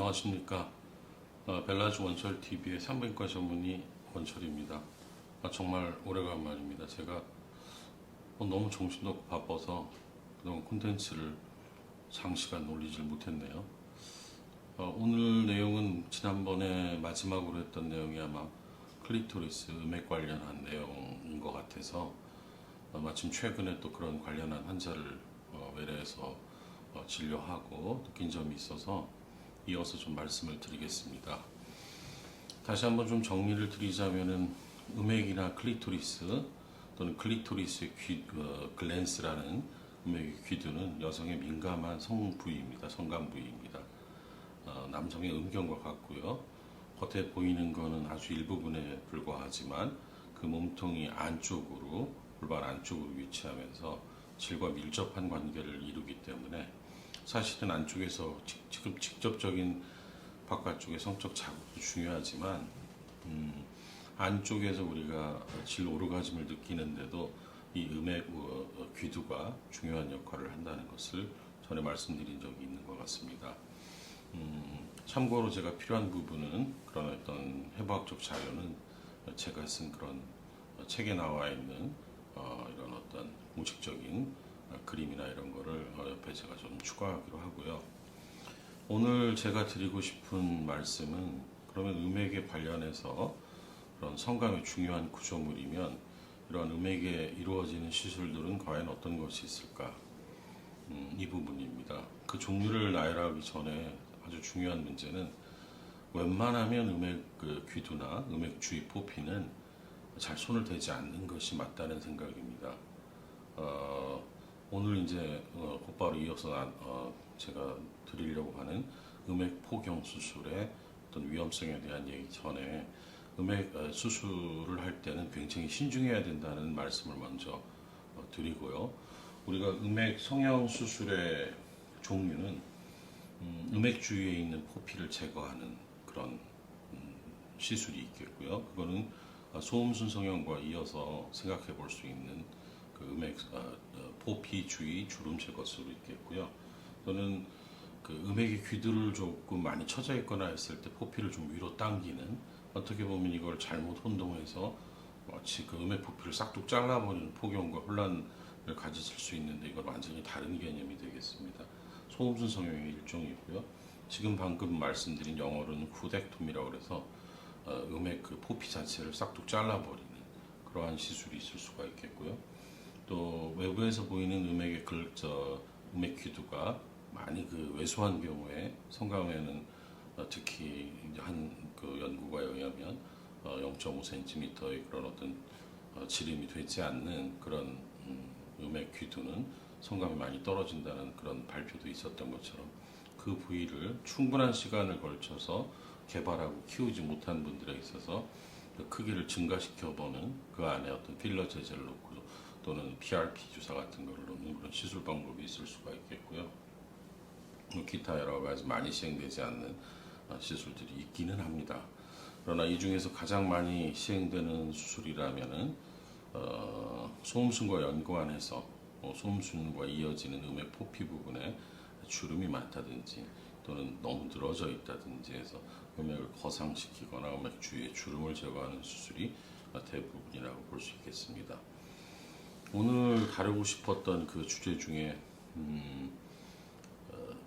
안녕하십니까. 벨라즈 원철 TV의 산부인과 전문의 원철입니다. 정말 오래간만입니다. 제가 너무 정신도 없고 바빠서 그동안 콘텐츠를 장시간 올리질 못했네요. 오늘 내용은 지난번에 마지막으로 했던 내용이 아마 클리토리스 음액 관련한 내용인 것 같아서 마침 최근에 또 그런 관련한 환자를 외래에서 진료하고 느낀 점이 있어서 이어서 좀 말씀을 드리겠습니다. 다시 한번 좀 정리를 드리자면은 음액이나 클리토리스 또는 클리토리스의 글랜스라는 음액의 귀두는 여성의 민감한 성 부위입니다. 성관 부위입니다. 남성의 음경과 같고요. 겉에 보이는 거는 아주 일부분에 불과하지만 그 몸통이 안쪽으로 골반 안쪽으로 위치하면서 질과 밀접한 관계를 이루기 때문에 사실은 안쪽에서 직접적인 바깥쪽의 성적 자극도 중요하지만 안쪽에서 우리가 질 오르가즘을 느끼는데도 이 음액 귀두가 중요한 역할을 한다는 것을 전에 말씀드린 적이 있는 것 같습니다. 참고로 제가 필요한 부분은 그런 어떤 해부학적 자료는 제가 쓴 그런 책에 나와 있는 이런 어떤 공식적인 그림이나 이런 거를 옆에 제가 좀 추가하기로 하고요. 오늘 제가 드리고 싶은 말씀은 그러면 음액에 관련해서 그런 성감의 중요한 구조물이면 이러한 음액에 이루어지는 시술들은 과연 어떤 것이 있을까? 이 부분입니다. 그 종류를 나열하기 전에 아주 중요한 문제는 웬만하면 음액 귀두나 음액 주위 포피는 잘 손을 대지 않는 것이 맞다는 생각입니다. 오늘 이제 곧바로 이어서 제가 드리려고 하는 음액 포경 수술의 어떤 위험성에 대한 얘기 전에 음액 수술을 할 때는 굉장히 신중해야 된다는 말씀을 먼저 드리고요. 우리가 음액 성형 수술의 종류는 음액 주위에 있는 포피를 제거하는 그런 시술이 있겠고요. 그거는 소음순 성형과 이어서 생각해 볼 수 있는 그 음액 포피 주위 주름 제거 수술이 있겠고요. 또는 그 음액의 귀두를 조금 많이 처져 있거나 했을 때 포피를 좀 위로 당기는, 어떻게 보면 이걸 잘못 혼동해서 마치 그 음액 포피를 싹둑 잘라버리는 포경과 혼란을 가지실 수 있는데 이건 완전히 다른 개념이 되겠습니다. 소음순 성형의 일종이고요. 지금 방금 말씀드린 영어로는 후덱톰이라고 해서 음액 그 포피 자체를 싹둑 잘라버리는 그러한 시술이 있을 수가 있겠고요. 또 외부에서 보이는 음액의 음액 귀두가 많이 그 왜소한 경우에 성감에는 특히 한 그 연구가 의하면 0.5cm의 그런 어떤 지름이 되지 않는 그런 음액 귀두는 성감이 많이 떨어진다는 그런 발표도 있었던 것처럼 그 부위를 충분한 시간을 걸쳐서 개발하고 키우지 못한 분들에 있어서 그 크기를 증가시켜보는 그 안에 어떤 필러 제제를 놓고 또는 PRP 주사 같은 거를 놓는 그런 시술 방법이 있을 수가 있겠고요. 기타 여러 가지 많이 시행되지 않는 시술들이 있기는 합니다. 그러나 이 중에서 가장 많이 시행되는 수술이라면은 소음순과 연관해서 소음순과 이어지는 음액 포피 부분에 주름이 많다든지 또는 너무 늘어져 있다든지 해서 음액을 거상시키거나 음액 주위에 주름을 제거하는 수술이 대부분이라고 볼 수 있겠습니다. 오늘 다루고 싶었던 그 주제 중에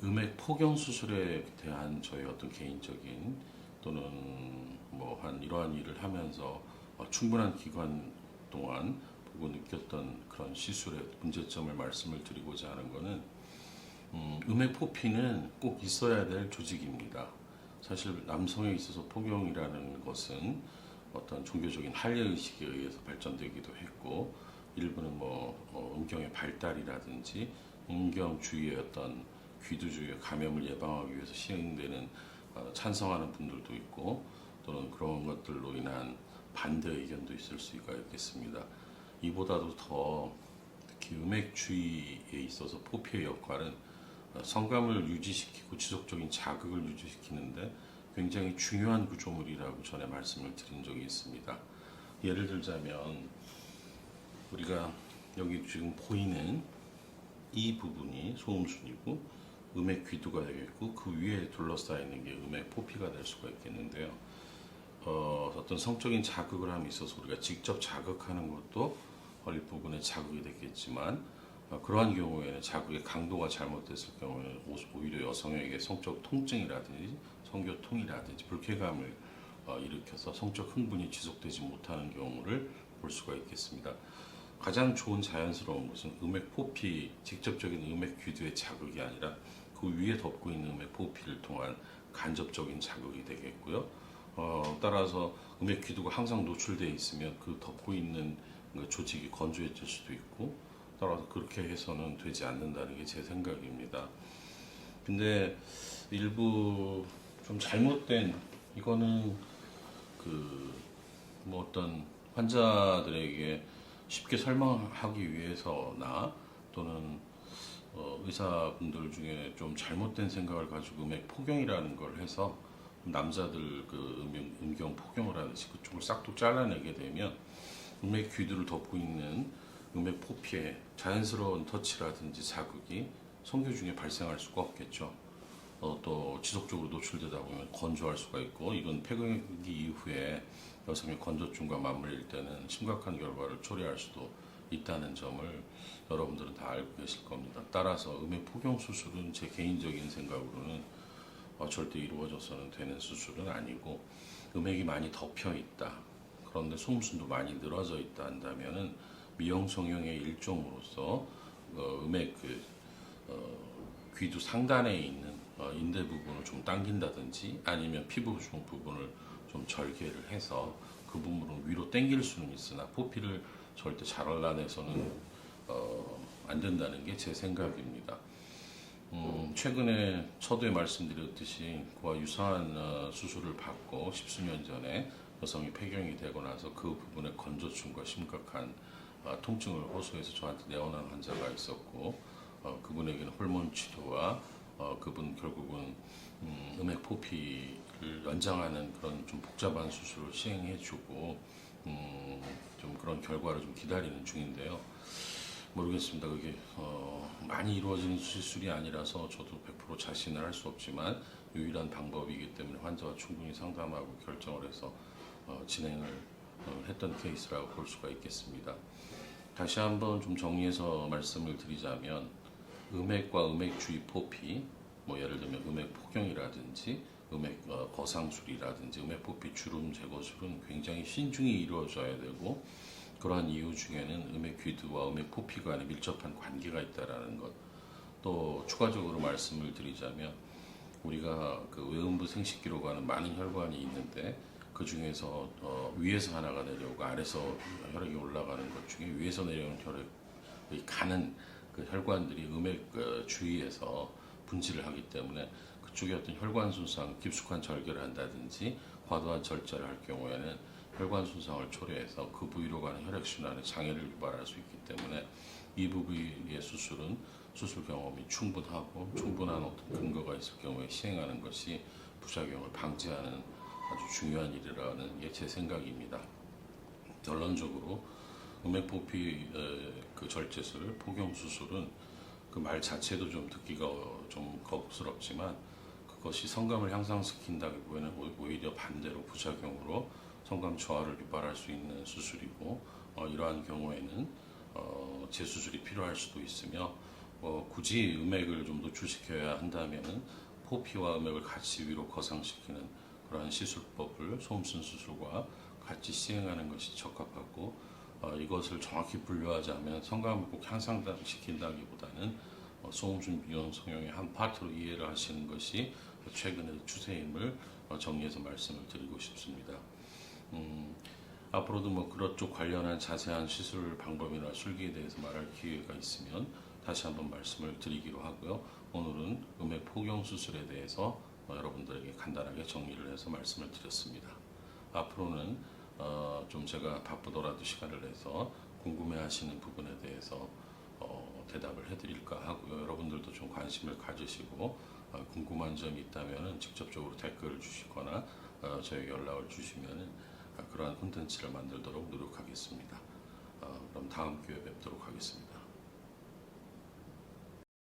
음액 포경 수술에 대한 저희 어떤 개인적인 또는 뭐 한 이러한 일을 하면서 충분한 기간 동안 보고 느꼈던 그런 시술의 문제점을 말씀을 드리고자 하는 것은 음액 포피는 꼭 있어야 될 조직입니다. 사실 남성에 있어서 포경이라는 것은 어떤 종교적인 할례의식에 의해서 발전되기도 했고 일부는 음경의 발달이라든지 음경 주위의 어떤 귀두 주위의 감염을 예방하기 위해서 시행되는 찬성하는 분들도 있고 또는 그런 것들로 인한 반대 의견도 있을 수가 있겠습니다. 이보다도 더 특히 음액 주위에 있어서 포피의 역할은 성감을 유지시키고 지속적인 자극을 유지시키는데 굉장히 중요한 구조물이라고 전에 말씀을 드린 적이 있습니다. 예를 들자면 우리가 여기 지금 보이는 이 부분이 소음순이고 음액 귀두가 되겠고 그 위에 둘러싸이는 게 음액 포피가 될 수가 있겠는데요. 어떤 성적인 자극을 함에 있어서 우리가 직접 자극하는 것도 일부분의 자극이 되겠지만 그러한 경우에는 자극의 강도가 잘못됐을 경우에는 오히려 여성에게 성적 통증이라든지 성교통이라든지 불쾌감을 일으켜서 성적 흥분이 지속되지 못하는 경우를 볼 수가 있겠습니다. 가장 좋은 자연스러운 것은 음액 포피, 직접적인 음액 귀두의 자극이 아니라 그 위에 덮고 있는 음액 포피를 통한 간접적인 자극이 되겠고요. 따라서 음액 귀두가 항상 노출되어 있으면 그 덮고 있는 그 조직이 건조해질 수도 있고, 따라서 그렇게 해서는 되지 않는다는 게 제 생각입니다. 근데 일부 좀 잘못된, 이거는 그 뭐 어떤 환자들에게 쉽게 설명하기 위해서나 또는 의사분들 중에 좀 잘못된 생각을 가지고 음액 포경이라는 걸 해서 남자들 그 음경 포경을 하듯이 그쪽을 싹둑 잘라내게 되면 음액 귀두를 덮고 있는 음액 포피에 자연스러운 터치라든지 자극이 성교 중에 발생할 수가 없겠죠. 또 지속적으로 노출되다 보면 건조할 수가 있고, 이건 폐경기 이후에 여성의 건조증과 맞물릴 때는 심각한 결과를 초래할 수도 있다는 점을 여러분들은 다 알고 계실 겁니다. 따라서 음액 포경 수술은 제 개인적인 생각으로는 절대 이루어져서는 되는 수술은 아니고, 음액이 많이 덮여 있다, 그런데 소음순도 많이 늘어져 있다 한다면은 미용 성형의 일종으로서 음액 귀두 상단에 있는 인대 부분을 좀 당긴다든지 아니면 피부 중 부분을 좀 절개를 해서 그 부분을 위로 당길 수는 있으나 포피를 절대 잘라내서는 안 된다는 게 제 생각입니다. 최근에 서두에 말씀드렸듯이 그와 유사한 수술을 받고 십수년 전에 여성이 폐경이 되고 나서 그 부분에 건조증과 심각한 통증을 호소해서 저한테 내원한 환자가 있었고, 그분에게는 호르몬 치료와 그분 결국은 음액 포피를 연장하는 그런 좀 복잡한 수술을 시행해주고 좀 그런 결과를 좀 기다리는 중인데요. 모르겠습니다. 그게 많이 이루어지는 수술이 아니라서 저도 100% 자신을 할 수 없지만 유일한 방법이기 때문에 환자와 충분히 상담하고 결정을 해서 진행을 했던 케이스라고 볼 수가 있겠습니다. 다시 한번 좀 정리해서 말씀을 드리자면, 음액과 음액 주위 포피, 뭐 예를 들면 음액 포경이라든지 음액 거상술이라든지 음액 포피 주름 제거술은 굉장히 신중히 이루어져야 되고, 그러한 이유 중에는 음액 귀두와 음액 포피 간에 밀접한 관계가 있다라는 것. 또 추가적으로 말씀을 드리자면, 우리가 그 외음부 생식기로 가는 많은 혈관이 있는데 그 중에서 위에서 하나가 내려오고 아래서 혈액이 올라가는 것 중에 위에서 내려오는 혈액이 가는 그 혈관들이 음액 주위에서 분지를 하기 때문에 그쪽에 어떤 혈관 손상, 깊숙한 절개를 한다든지 과도한 절제를 할 경우에는 혈관 손상을 초래해서 그 부위로 가는 혈액순환에 장애를 유발할 수 있기 때문에 이 부위의 수술은 수술 경험이 충분하고 충분한 어떤 근거가 있을 경우에 시행하는 것이 부작용을 방지하는 아주 중요한 일이라는 게 제 생각입니다. 결론적으로 음액 포피 그 절제술, 포경 수술은 그 말 자체도 좀 듣기가 좀 거북스럽지만 그것이 성감을 향상시킨다기보다는 오히려 반대로 부작용으로 성감 저하를 유발할 수 있는 수술이고, 이러한 경우에는 재수술이 필요할 수도 있으며, 굳이 음액을 좀 노출시켜야 한다면은 포피와 음액을 같이 위로 거상시키는 그러한 시술법을 소음순 수술과 같이 시행하는 것이 적합하고, 이것을 정확히 분류하자면 성감을 꼭 향상시킨다기보다는 소음순 미용 성형의 한 파트로 이해를 하시는 것이 최근의 추세임을 정리해서 말씀을 드리고 싶습니다. 앞으로도 뭐 그쪽 관련한 자세한 시술 방법이나 술기에 대해서 말할 기회가 있으면 다시 한번 말씀을 드리기로 하고요. 오늘은 음액 포경 수술에 대해서 여러분들에게 간단하게 정리를 해서 말씀을 드렸습니다. 앞으로는 좀 제가 바쁘더라도 시간을 내서 궁금해하시는 부분에 대해서 대답을 해드릴까 하고요. 여러분들도 좀 관심을 가지시고 궁금한 점이 있다면 직접적으로 댓글을 주시거나 저에게 연락을 주시면 그러한 콘텐츠를 만들도록 노력하겠습니다. 그럼 다음 기회에 뵙도록 하겠습니다.